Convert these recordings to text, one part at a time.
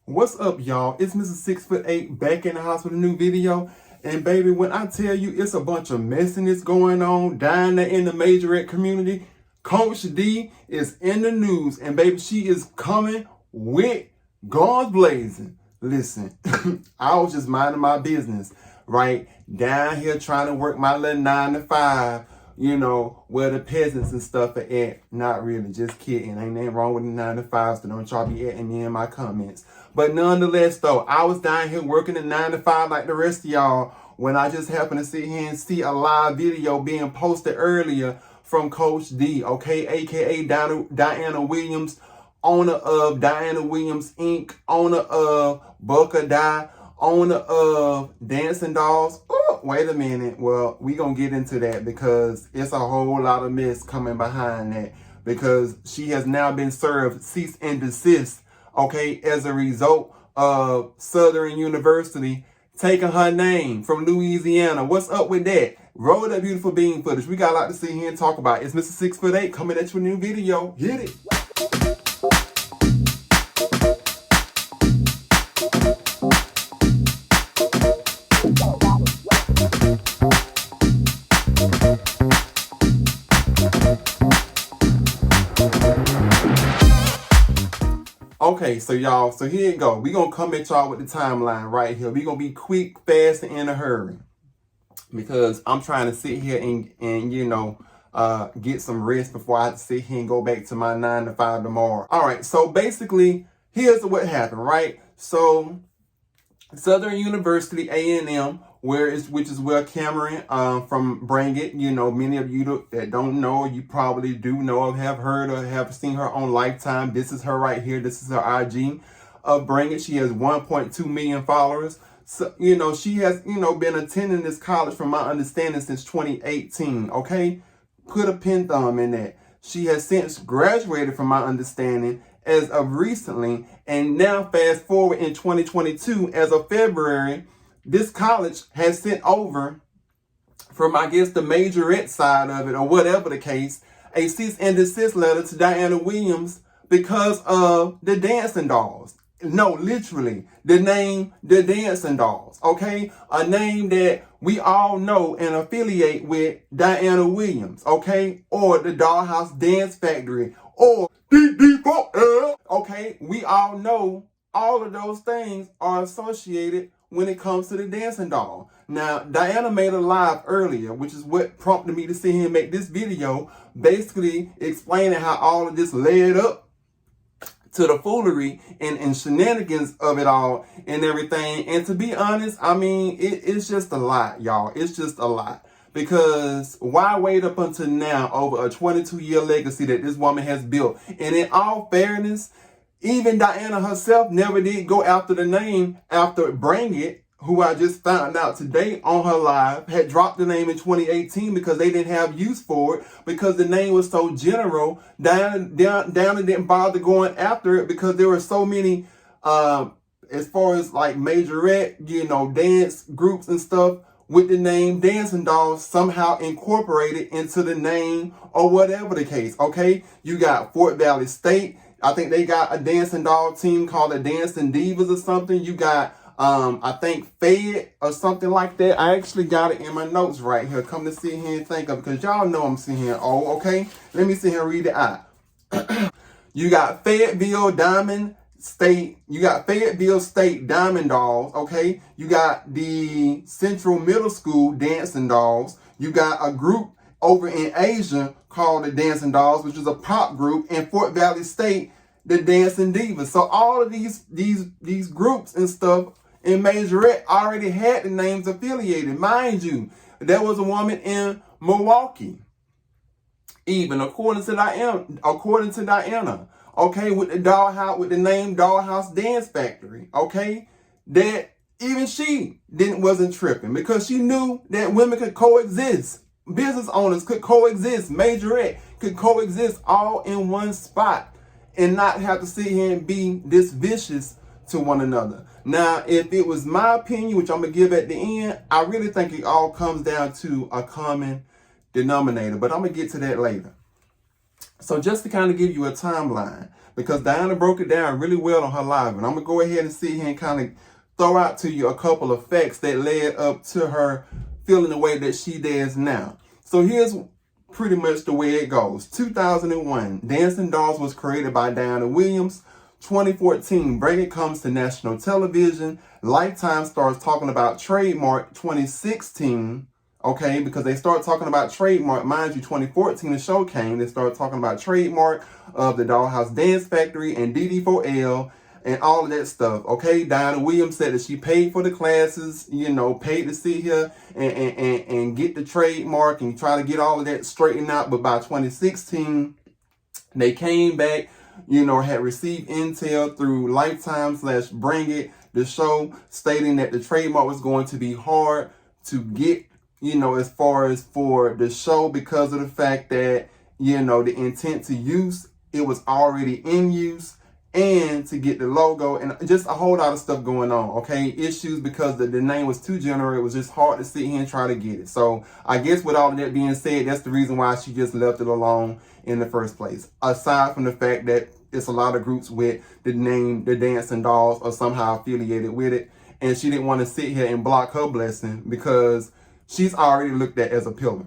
What's up, y'all? It's Mr. 6'8" back in the house with a new video. And baby, when I tell you it's a bunch of messiness going on down there in the majorette community, Coach D is in the news. And baby, she is coming with guns blazing. Listen, I was just minding my business, right? Down here trying to work my little 9 to 5. You know, where the peasants and stuff are at. Not really, just kidding. Ain't nothing wrong with the 9 to 5s, so don't try to be atting me in my comments. But nonetheless, though, I was down here working the 9 to 5 like the rest of y'all when I just happened to sit here and see a live video being posted earlier from Coach D, okay, aka Diana Williams, owner of Diana Williams Inc., owner of Bucka Die, owner of Dancing Dolls. Oh, wait a minute. Well, we gonna get into that because it's a whole lot of mess coming behind that, because she has now been served cease and desist, okay, as a result of Southern University taking her name from Louisiana. What's up with that? Roll that beautiful bean footage. We got a lot to see here and talk about. It's Mr. 6'8" coming at you with a new video. Hit it. Okay, so y'all, so here you go. We're going to come at y'all with the timeline right here. We're going to be quick, fast, and in a hurry, because I'm trying to sit here and you know, get some rest before I have to sit here and go back to my 9 to 5 tomorrow. All right, so basically, here's what happened, right? So Southern University, A&M, which is where Cameron from Bring It, you know, many of you that don't know, you probably do know, have heard or have seen her on Lifetime. This is her right here. This is her IG of Bring It. She has 1.2 million followers. So, you know, she has, you know, been attending this college from my understanding since 2018, okay? Put a pin thumb in that. She has since graduated from my understanding as of recently, and now fast forward in 2022, as of February, this college has sent over, from I guess the majorette side of it or whatever the case, a cease and desist letter to Diana Williams because of the Dancing Dolls. No, literally, the name The Dancing Dolls, okay? A name that we all know and affiliate with Diana Williams, okay? Or the Dollhouse Dance Factory, or DD4L, okay? We all know all of those things are associated when it comes to the Dancing Doll. Now, Diana made a live earlier, which is what prompted me to sit here and make this video, basically explaining how all of this led up to the foolery and shenanigans of it all and everything. And to be honest, I mean, it's just a lot, y'all. It's just a lot. Because why wait up until now over a 22-year legacy that this woman has built? And in all fairness, even Diana herself never did go after the name after Bring It, who I just found out today on her live, had dropped the name in 2018 because they didn't have use for it, because the name was so general. Diana didn't bother going after it because there were so many, as far as like majorette, you know, dance groups and stuff with the name Dancing Dolls somehow incorporated into the name or whatever the case, okay? You got Fort Valley State. I think they got a dancing doll team called the Dancing Divas or something. You got, I think, Fed or something like that. I actually got it in my notes right here. Come to sit here and think of it, because y'all know I'm sitting here. Oh, okay? Let me sit here and read it out. You got Fayetteville Diamond State. You got Fayetteville State Diamond Dolls, okay? You got the Central Middle School Dancing Dolls. You got a group over in Asia called the Dancing Dolls, which is a pop group, and Fort Valley State, the Dancing Divas. So all of these groups and stuff in majorette already had the names affiliated. Mind you, there was a woman in Milwaukee, even according to Diana, okay, with the dollhouse, with the name Dollhouse Dance Factory, okay, that even she wasn't tripping, because she knew that women could coexist. Business owners could coexist, majorette could coexist all in one spot and not have to sit here and be this vicious to one another. Now, if it was my opinion, which I'm going to give at the end, I really think it all comes down to a common denominator, but I'm going to get to that later. So just to kind of give you a timeline, because Diana broke it down really well on her live, and I'm gonna go ahead and sit here and kind of throw out to you a couple of facts that led up to her feeling the way that she does now. So here's pretty much the way it goes. 2001, Dancing Dolls was created by Diana Williams. 2014, Bring It comes to national television. Lifetime starts talking about trademark. 2016, okay, because they start talking about trademark. Mind you, 2014, the show came. They started talking about trademark of the Dollhouse Dance Factory and DD4L and all of that stuff, okay? Diana Williams said that she paid for the classes, you know, paid to sit here and get the trademark and try to get all of that straightened out. But by 2016, they came back, you know, had received intel through Lifetime / Bring It, the show, stating that the trademark was going to be hard to get, you know, as far as for the show, because of the fact that, you know, the intent to use, it was already in use, and to get the logo, and just a whole lot of stuff going on, okay? Issues because the name was too general. It was just hard to sit here and try to get it. So I guess with all of that being said, that's the reason why she just left it alone in the first place. Aside from the fact that it's a lot of groups with the name The Dancing Dolls are somehow affiliated with it, and she didn't want to sit here and block her blessing because she's already looked at as a pillar,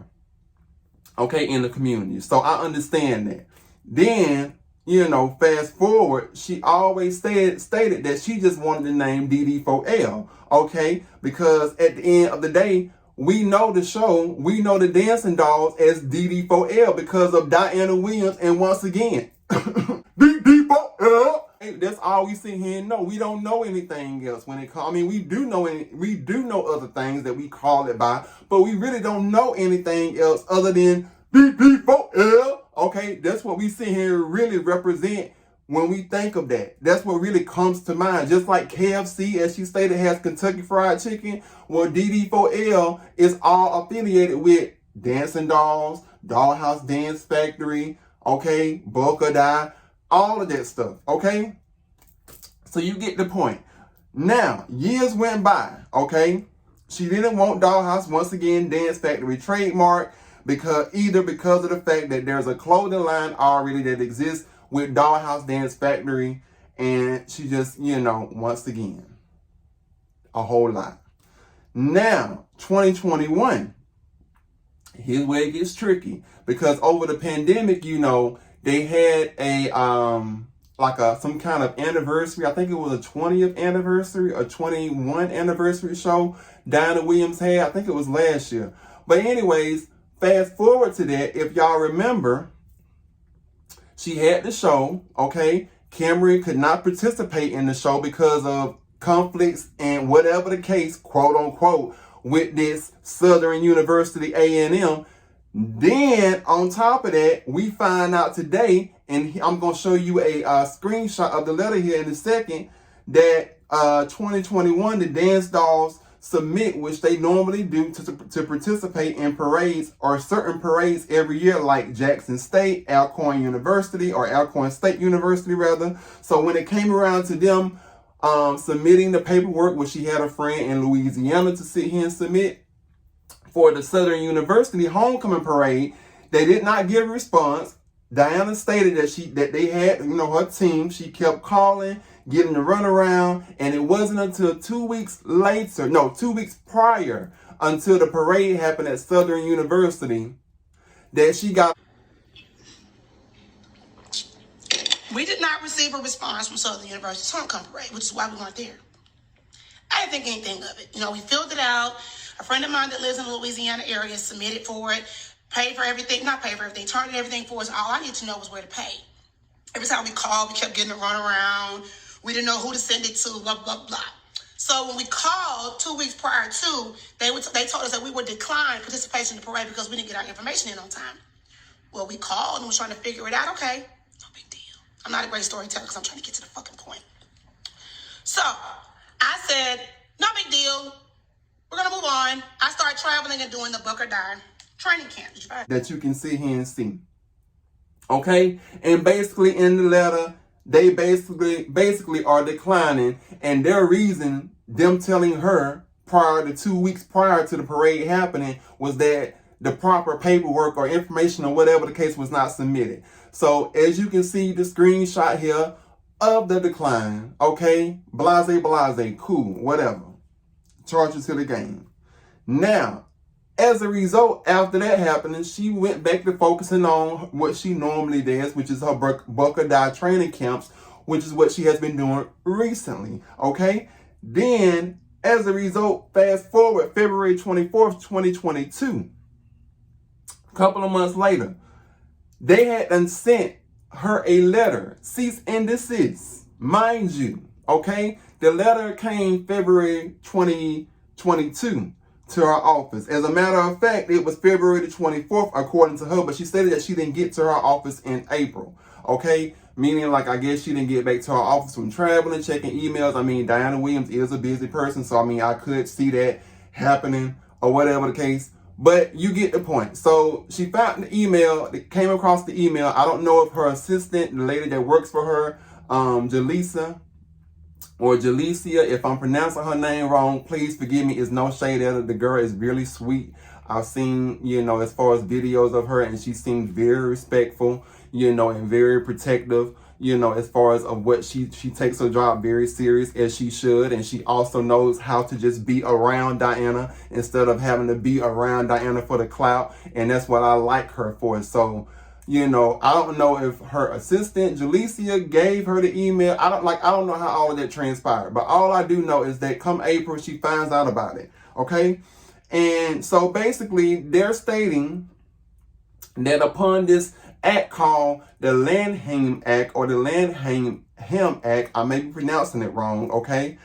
okay, in the community. So I understand that. Then, you know, fast forward, she always stated that she just wanted the name DD4L, okay? Because at the end of the day, we know the show, we know the Dancing Dolls as DD4L because of Diana Williams, and once again, DD4L. That's all we sit here and know. We don't know anything else when it comes. I mean, we do know other things that we call it by, but we really don't know anything else other than DD4L. Okay, that's what we sit here and really represent when we think of that. That's what really comes to mind. Just like KFC, as she stated, has Kentucky Fried Chicken. Well, DD4L is all affiliated with Dancing Dolls, Dollhouse Dance Factory, okay, Bulk or Die, all of that stuff, okay? So you get the point. Now, years went by, okay? She didn't want Dollhouse, once again, Dance Factory trademark, because of the fact that there's a clothing line already that exists with Dollhouse Dance Factory, and she just, you know, once again, a whole lot. Now, 2021, here's where it gets tricky, because over the pandemic, you know, they had a some kind of anniversary. I think it was a 20th anniversary, a 21 anniversary show Diana Williams had. I think it was last year. But anyways, fast forward to that, if y'all remember, she had the show, okay? Cameron could not participate in the show because of conflicts and whatever the case, quote unquote, with this Southern University A&M. Then on top of that, we find out today, and I'm going to show you a screenshot of the letter here in a second, that 2021, the Dance Dolls submit, which they normally do to participate in parades or certain parades every year, like Jackson State, Alcorn University, or Alcorn State University rather. So when it came around to them submitting the paperwork, which she had a friend in Louisiana to sit here and submit for the Southern University homecoming parade, they did not give a response. Diana stated that they had, you know, her team, she kept calling, getting the runaround, and it wasn't until 2 weeks prior, until the parade happened at Southern University, that she got. We did not receive a response from Southern University's homecoming parade, which is why we weren't there. I didn't think anything of it. You know, we filled it out. A friend of mine that lives in the Louisiana area submitted for it, turned in everything for us. All I needed to know was where to pay. Every time we called, we kept getting a runaround. We didn't know who to send it to, blah, blah, blah. So when we called 2 weeks prior to, they told us that we would decline participation in the parade because we didn't get our information in on time. Well, we called and was trying to figure it out. Okay, no big deal. I'm not a great storyteller because I'm trying to get to the fucking point. So I said, no big deal. We're going to move on. I started traveling and doing the Book or Die training camp. That you can sit here and see. Okay? And basically in the letter, they basically are declining, and their reason, them telling her 2 weeks prior to the parade happening, was that the proper paperwork or information or whatever the case was not submitted. So as you can see, the screenshot here of the decline, okay? Blase, cool, whatever. Charges to the game. Now, as a result, after that happening, she went back to focusing on what she normally does, which is her Buck or Die training camps, which is what she has been doing recently, okay? Then, as a result, fast forward February 24th, 2022, a couple of months later, they had done sent her a letter, cease and desist, mind you, okay? The letter came February 2022 to her office. As a matter of fact, it was February the 24th, according to her, but she stated that she didn't get to her office in April, okay? Meaning, like, I guess she didn't get back to her office from traveling, checking emails. I mean, Diana Williams is a busy person, so, I mean, I could see that happening or whatever the case. But you get the point. So she found the email, came across the email. I don't know if her assistant, the lady that works for her, Jaleesa, or Jalecia, if I'm pronouncing her name wrong, please forgive me. It's no shade at her. The girl is really sweet. I've seen, you know, as far as videos of her, and she seems very respectful, you know, and very protective, you know, as far as of what she takes her job very serious, as she should. And she also knows how to just be around Diana instead of having to be around Diana for the clout. And that's what I like her for. So, you know, I don't know if her assistant, Jalecia, gave her the email. I don't know how all of that transpired. But all I do know is that come April, she finds out about it. Okay? And so basically, they're stating that upon this act called the Lanham Act, or the Lanham Act, I may be pronouncing it wrong, okay?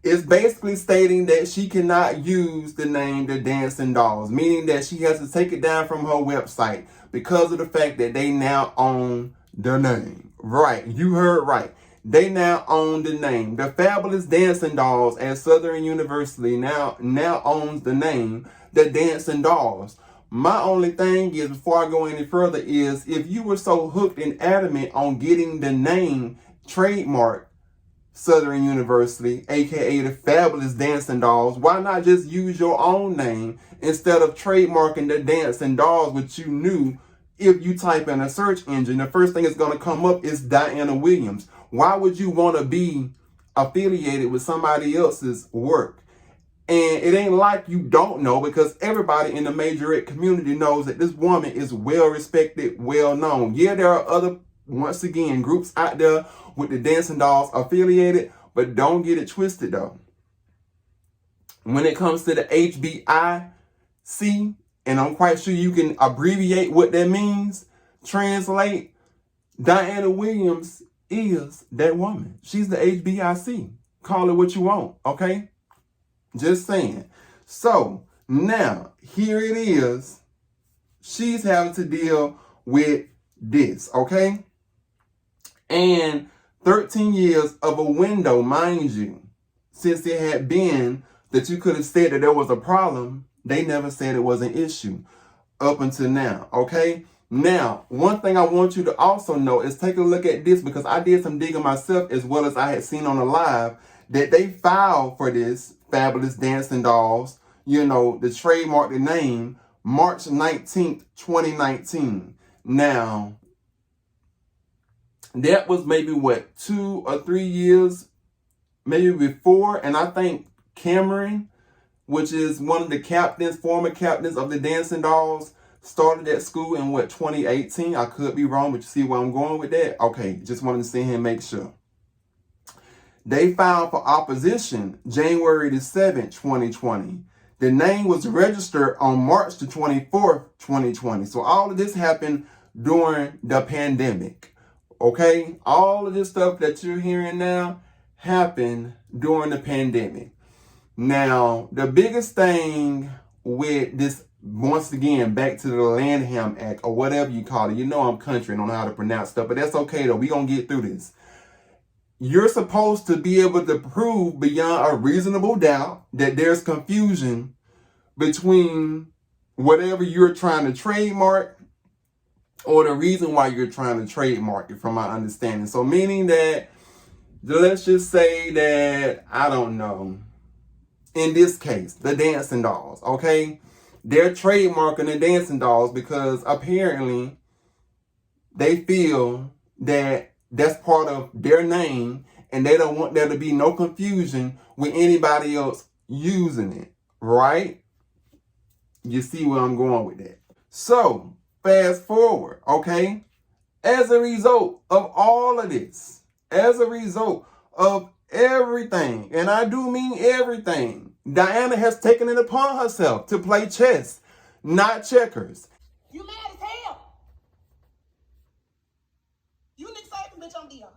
It's basically stating that she cannot use the name The Dancing Dolls, meaning that she has to take it down from her website because of the fact that they now own the name. Right, you heard right. They now own the name. The Fabulous Dancing Dolls at Southern University now owns the name The Dancing Dolls. My only thing is, before I go any further, is if you were so hooked and adamant on getting the name trademark Southern University, aka the Fabulous Dancing Dolls, why not just use your own name instead of trademarking the Dancing Dolls, which you knew if you type in a search engine, the first thing that's going to come up is Diana Williams. Why would you want to be affiliated with somebody else's work? And it ain't like you don't know, because everybody in the majorette community knows that this woman is well respected, well known. Yeah, there are other, once again, groups out there with the Dancing Dolls affiliated, but don't get it twisted though. When it comes to the HBIC, and I'm quite sure you can abbreviate what that means, translate, Diana Williams is that woman. She's the HBIC. Call it what you want, okay? Just saying. So now here it is. She's having to deal with this, okay? And 13 years of a window, mind you, since it had been that you could have said that there was a problem, they never said it was an issue up until now, okay? Now, one thing I want you to also know is take a look at this, because I did some digging myself, as well as I had seen on the live, that they filed for this Fabulous Dancing Dolls, you know, the trademark, the name, March 19th, 2019. Now, that was maybe, what, 2 or 3 years, maybe before, and I think Cameron, which is one of the captains, former captains of the Dancing Dolls, started at school in, what, 2018? I could be wrong, but you see where I'm going with that? Okay, just wanted to sit here and make sure. They filed for opposition January the 7th, 2020. The name was registered on March the 24th, 2020. So all of this happened during the pandemic. Okay? All of this stuff that you're hearing now happened during the pandemic. Now, the biggest thing with this, once again, back to the Lanham Act, or whatever you call it. You know I'm country and don't know how to pronounce stuff, but that's okay though. We're going to get through this. You're supposed to be able to prove beyond a reasonable doubt that there's confusion between whatever you're trying to trademark or the reason why you're trying to trademark it, from my understanding. So meaning that, let's just say that, I don't know, in this case, the Dancing Dolls, okay? They're trademarking the Dancing Dolls because apparently they feel that that's part of their name, and they don't want there to be no confusion with anybody else using it, right? You see where I'm going with that. So, fast forward, okay? As a result of all of this, as a result of everything, and I do mean everything, Diana has taken it upon herself to play chess, not checkers. You mad as hell. You Nick Saban, bitch, I'm Dion.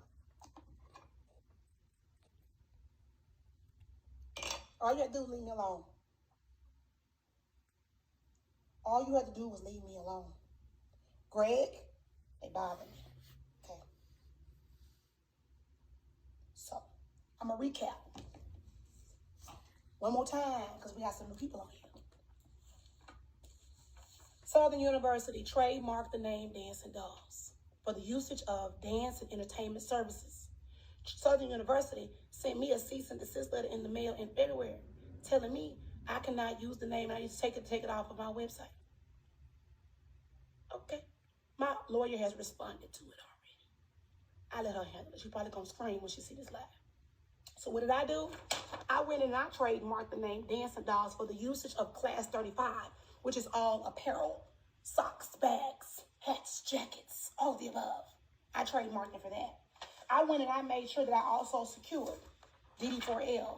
All you had to do was leave me alone. All you had to do was leave me alone. Greg, they bother me. Okay. So, I'm going to recap. One more time, because we got some new people on here. Southern University trademarked the name Dancing Dolls for the usage of dance and entertainment services. Southern University sent me a cease and desist letter in the mail in February telling me I cannot use the name. I need to take it off of my website. Okay. My lawyer has responded to it already. I let her handle it. She probably gonna scream when she see this live. So what did I do? I went and I trademarked the name Dancing Dolls for the usage of Class 35, which is all apparel, socks, bags, hats, jackets, all of the above. I trademarked it for that. I went and I made sure that I also secured DD4L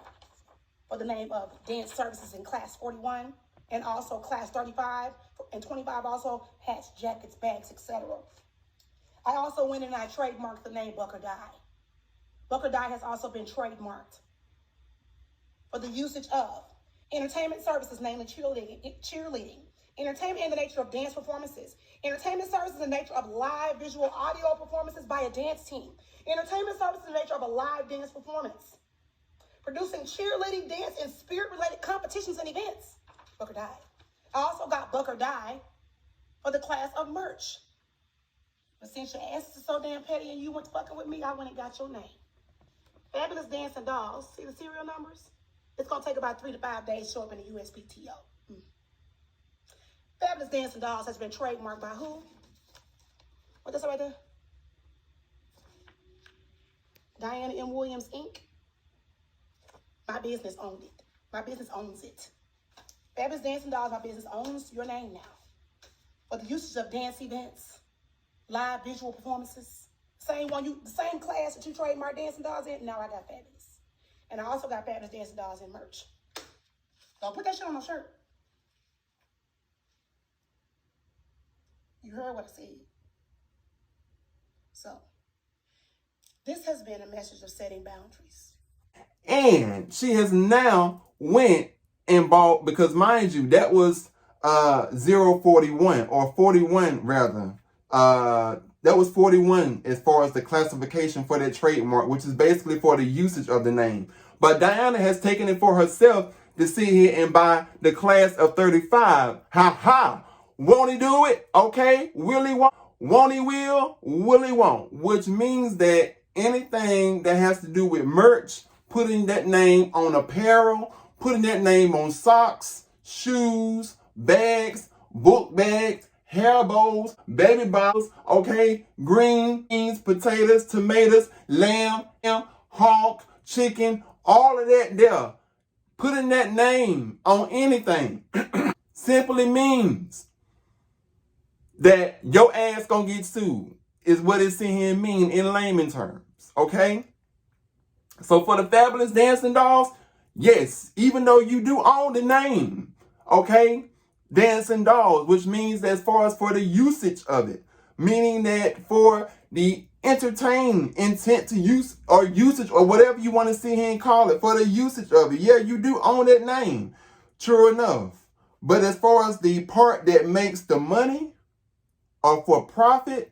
for the name of Dance Services in Class 41 and also Class 35 and 25 also hats, jackets, bags, etc. I also went and I trademarked the name Buck or Die. Buck or Die has also been trademarked for the usage of entertainment services, namely cheerleading, entertainment in the nature of dance performances, entertainment services in the nature of live visual audio performances by a dance team, entertainment services in the nature of a live dance performance, producing cheerleading, dance, and spirit-related competitions and events. Buck or Die. I also got Buck or Die for the class of merch. But since your ass is so damn petty and you went fucking with me, I went and got your name. Fabulous Dancing Dolls. See the serial numbers? It's going to take about 3 to 5 days to show up in the USPTO. Fabulous Dancing Dolls has been trademarked by who? What does that right there? Diana M. Williams, Inc. My business owned it. My business owns it. Fabulous Dancing Dolls, my business owns your name now. For the usage of dance events, live visual performances, the same class that you trademarked Dancing Dolls in, now I got Fabulous. And I also got Fabulous Dancing Dolls in merch. Don't put that shit on my shirt. You heard what I said. So, this has been a message of setting boundaries. And she has now went and bought, because mind you, that was 041 or 41 rather. That was 41 as far as the classification for that trademark, which is basically for the usage of the name. But Diana has taken it for herself to sit here and buy the class of 35. Ha ha! Won't he do it? Okay. Will he won't? Won't he will? Will he won't? Which means that anything that has to do with merch, putting that name on apparel, putting that name on socks, shoes, bags, book bags, hair bows, baby bottles, okay, green beans, potatoes, tomatoes, lamb, hog, chicken, all of that there. Putting that name on anything simply means that your ass gonna get sued, is what it's in here mean in layman terms, okay? So for the Fabulous Dancing Dolls, yes, even though you do own the name, okay, Dancing Dolls, which means that as far as for the usage of it, meaning that for the entertain intent to use or usage or whatever you want to sit here and call it, for the usage of it, yeah, you do own that name, true enough. But as far as the part that makes the money, or for profit,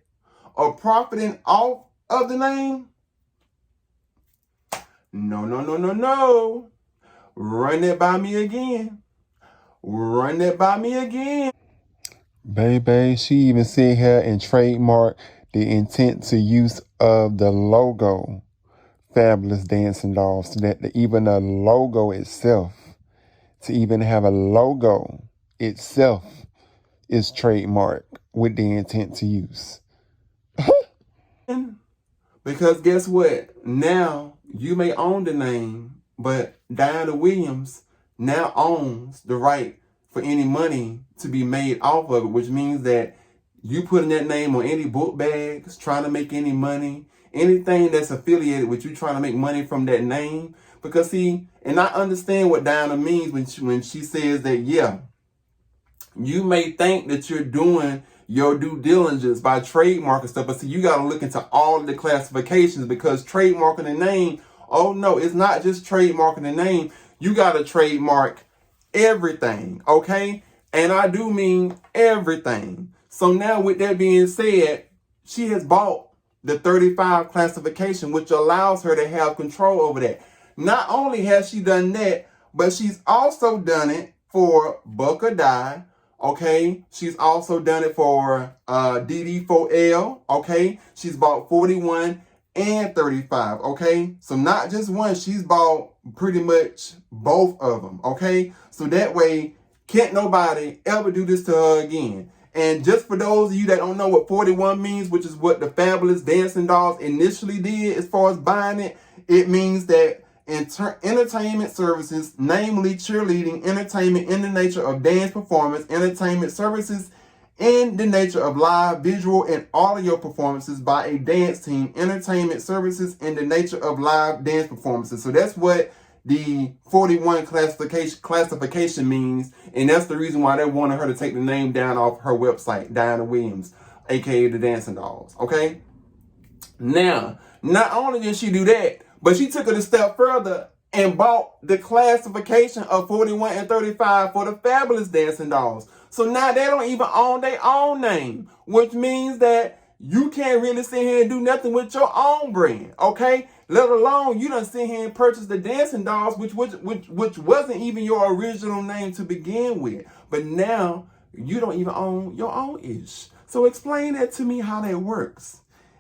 or profiting off of the name, no. Run that by me again. Run that by me again. Baby, she even sit here and trademark the intent to use of the logo, Fabulous Dancing Dolls, so that even the logo itself, to even have a logo itself is trademarked with the intent to use. Because guess what? Now you may own the name, but Diana Williams now owns the right for any money to be made off of it, which means that you putting that name on any book bags, trying to make any money, anything that's affiliated with you trying to make money from that name. Because see, and I understand what Diana means when she says that, yeah, you may think that you're doing your due diligence by trademarking stuff, but see, you got to look into all of the classifications, because trademarking a name, oh no, it's not just trademarking a name. You got to trademark everything, okay? And I do mean everything. So now with that being said, she has bought the 35 classification, which allows her to have control over that. Not only has she done that, but she's also done it for Buck or Die. Okay, she's also done it for DD4L. Okay, she's bought 41 and 35. Okay, so not just one, she's bought pretty much both of them. Okay, so that way, can't nobody ever do this to her again. And just for those of you that don't know what 41 means, which is what the Fabulous Dancing Dolls initially did as far as buying it, it means that entertainment services, namely cheerleading, entertainment in the nature of dance performance, entertainment services in the nature of live, visual, and audio performances by a dance team, entertainment services in the nature of live dance performances. So that's what the 41 classification means, and that's the reason why they wanted her to take the name down off her website, Diana Williams, aka the Dancing Dolls. Okay? Now, not only did she do that, but she took it a step further and bought the classification of 41 and 35 for the Fabulous Dancing Dolls. So now they don't even own their own name, which means that you can't really sit here and do nothing with your own brand, okay? Let alone you done sit here and purchase the Dancing Dolls, which wasn't even your original name to begin with. But now you don't even own your own ish. So explain that to me, how that works.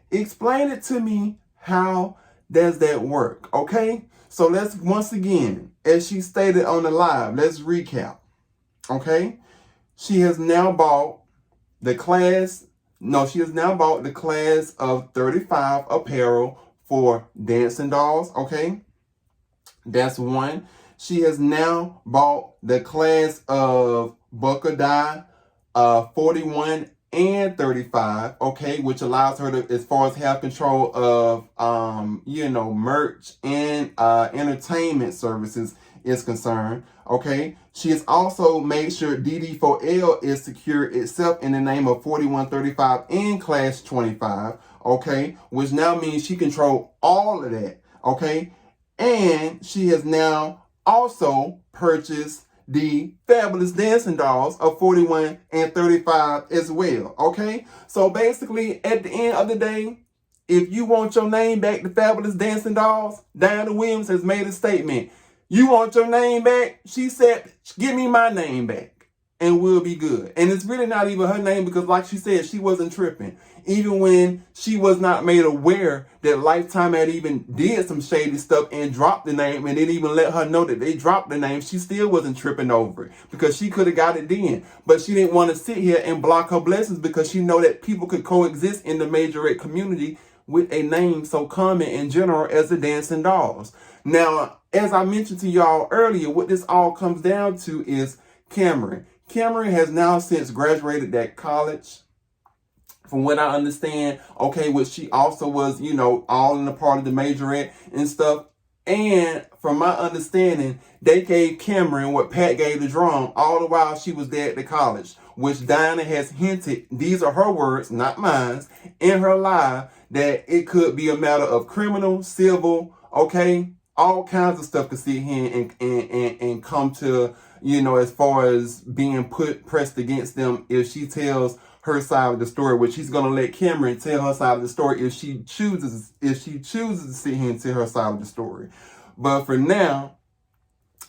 Explain it to me, how does that work? Okay, so let's, once again, as she stated on the live, let's recap. Okay, she has now bought the class of 35 apparel for Dancing Dolls. Okay, that's one. She has now bought the class of Buck or Die 41 and 35, okay, which allows her to, as far as have control of, merch and entertainment services is concerned, okay. She has also made sure DD4L is secure itself in the name of 4135 and Class 25, okay, which now means she controls all of that, okay. And she has now also purchased the Fabulous Dancing Dolls of 41 and 35 as well, okay? So basically, at the end of the day, if you want your name back, the Fabulous Dancing Dolls, Diana Williams has made a statement. You want your name back? She said, give me my name back and we'll be good. And it's really not even her name, because like she said, she wasn't tripping. Even when she was not made aware that Lifetime had even did some shady stuff and dropped the name, and didn't even let her know that they dropped the name, she still wasn't tripping over it, because she could have got it then. But she didn't want to sit here and block her blessings, because she know that people could coexist in the majorette community with a name so common in general as the Dancing Dolls. Now, as I mentioned to y'all earlier, what this all comes down to is Cameron. Cameron has now since graduated that college, from what I understand, okay, which she also was, all in the part of the majorette and stuff. And from my understanding, they gave Cameron what Pat gave the drum all the while she was there at the college, which Diana has hinted, these are her words, not mine, in her live, that it could be a matter of criminal, civil, okay, all kinds of stuff could sit here and come to, as far as being pressed against them if she tells her side of the story, which she's gonna let Cameron tell her side of the story if she chooses to sit here and tell her side of the story. But for now,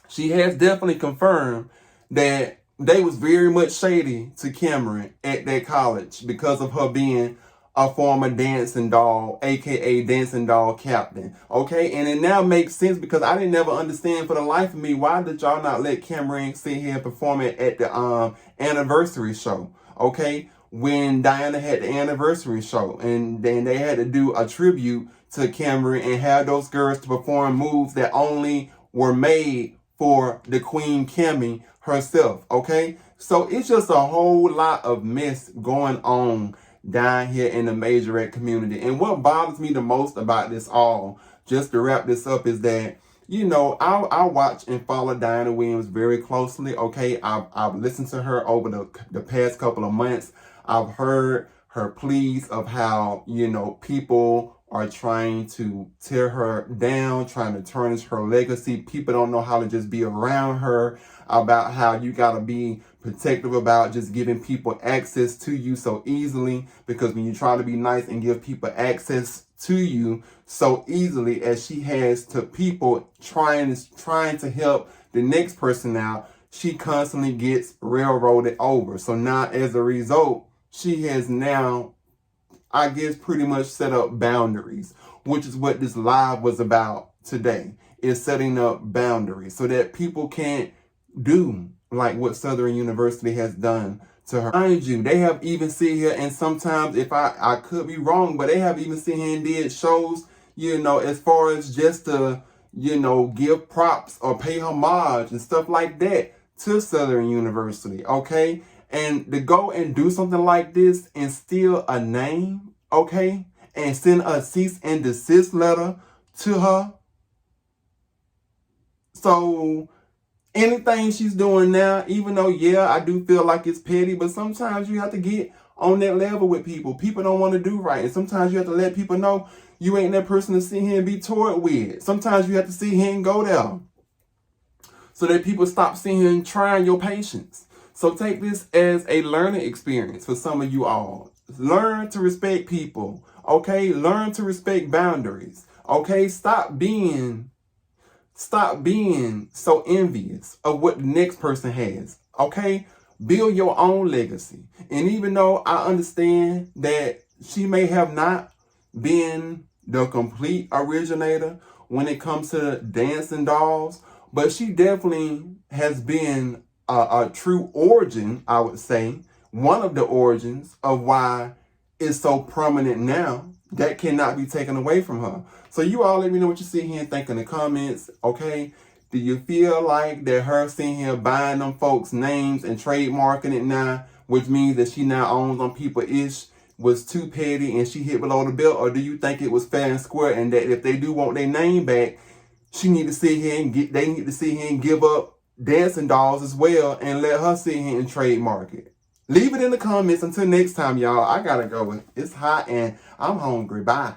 she has definitely confirmed that they was very much shady to Cameron at that college because of her being a former dancing doll, aka dancing doll captain. Okay, and it now makes sense, because I didn't never understand for the life of me, why did y'all not let Cameron sit here and perform it at the anniversary show? Okay, when Diana had the anniversary show, and then they had to do a tribute to Cameron and have those girls to perform moves that only were made for the Queen Cammy herself, okay? So it's just a whole lot of mess going on down here in the majorette community. And what bothers me the most about this all, just to wrap this up, is that, you know, I watch and follow Diana Williams very closely, okay? I've listened to her over the past couple of months. I've heard her pleas of how, you know, people are trying to tear her down, trying to tarnish her legacy. People don't know how to just be around her, about how you got to be protective about just giving people access to you so easily, because when you try to be nice and give people access to you so easily as she has to people trying to help the next person out, she constantly gets railroaded over. So now as a result, she has now, I guess, pretty much set up boundaries, which is what this live was about today, is setting up boundaries so that people can't do like what Southern University has done to her. Mind you, they have even sit here, and sometimes, if I could be wrong, but they have even sit here and did shows, you know, as far as just to, you know, give props or pay homage and stuff like that to Southern University, okay? And to go and do something like this and steal a name, okay, and send a cease and desist letter to her. So anything she's doing now, even though, yeah, I do feel like it's petty, but sometimes you have to get on that level with people. People don't want to do right. And sometimes you have to let people know you ain't that person to sit here and be toyed with. Sometimes you have to sit here and go there so that people stop sitting here and trying your patience. So take this as a learning experience for some of you all. Learn to respect people, okay? Learn to respect boundaries, okay? Stop being so envious of what the next person has, okay? Build your own legacy. And even though I understand that she may have not been the complete originator when it comes to dancing dolls, but she definitely has been a true origin, I would say, one of the origins of why it's so prominent now. That cannot be taken away from her. So you all let me know what you see here and think in the comments, okay? Do you feel like that her sitting here buying them folks' names and trademarking it now, which means that she now owns on people-ish, was too petty and she hit below the belt? Or do you think it was fair and square, and that if they do want their name back, they need to sit here and give up dancing dolls as well and let her sit here and trademark it? Leave it in the comments. Until next time, y'all. I gotta go. It's hot and I'm hungry. Bye.